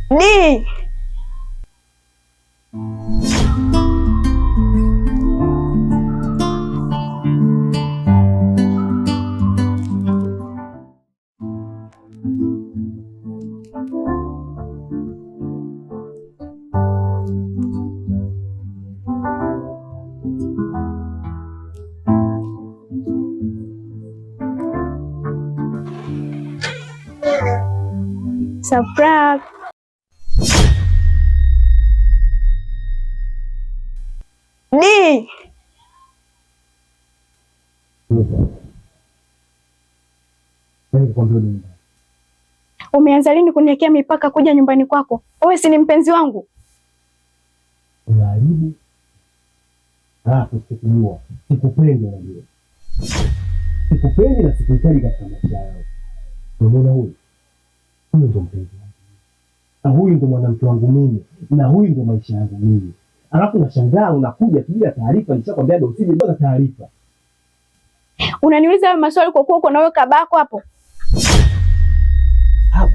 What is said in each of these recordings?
Di. Surprise. Di. Umeanza lini kuniwekea mipaka kuja nyumbani kwako? Wewe si ni mpenzi wangu? Unaharibu. Sikujua. Sikupendi unajua. Sikupendi na sikuhitaji katika maisha yangu. Unaona huyu? Huyu ndo mpenzi wangu. Na huyu ndo mwanamke wangu mimi. Na huyu ndo maisha yangu mimi. Alafu unashangaa unakuja bila taarifa, nishakwambia ndio usije bila taarifa. Unaniuliza hayo maswali kwa kuwa uko na wewe kabako hapo? Hapa.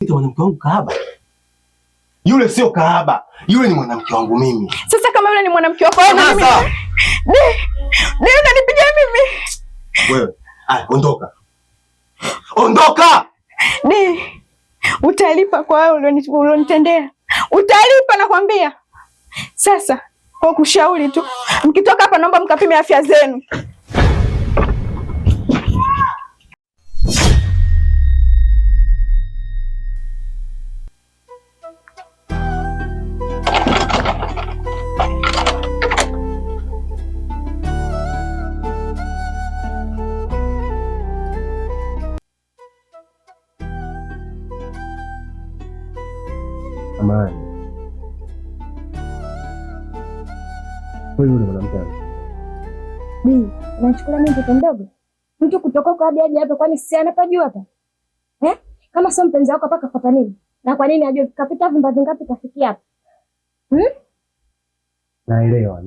Ndio mwanamke wangu kahaba. Yule sio kahaba. Yule ni mwanamke wangu mimi. Sasa kama yule ni mwanamke wako wewe na mimi. Ndio unanipigia mimi. Wewe, ondoka. Ondoka! Ni utalipa kwa wewe ulionitendea. Utalipa nakwambia. Sasa kwa kushauri tu, mkitoka hapa naomba mkapime afya zenu. Amani. Wewe yule mwanamke. Unachukulia mimi mtoto mdogo? Mtu kutoka kwa hadi aje hapa kwani si anapajua hapa? Kama sio mpenzi wako hapa kafuata nini? Na kwa nini ajue kapita vimba vingapi kafikia hapa? Naelewa.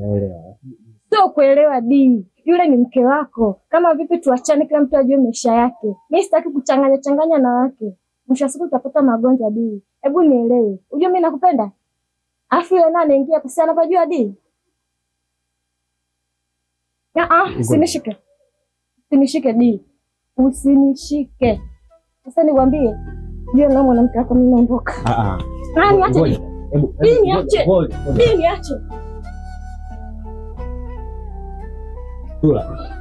Sio kuelewa Di. Yule ni mke wako. Kama vipi tuachane kila mtu ajue maisha yake. Mimi sitaki kuchanganya na wake. Mwisho wa siku utapata magonjwa Di. Hebu nielewe. Unajua mimi nakupenda? Afu yule nani anaingia hapa si anapajua Di? Usinishike. Usinishike Di. Usinishike. Sasa nikwambie, yule na mwanamke wako mimi naondoka. Niache. Niache. Tula.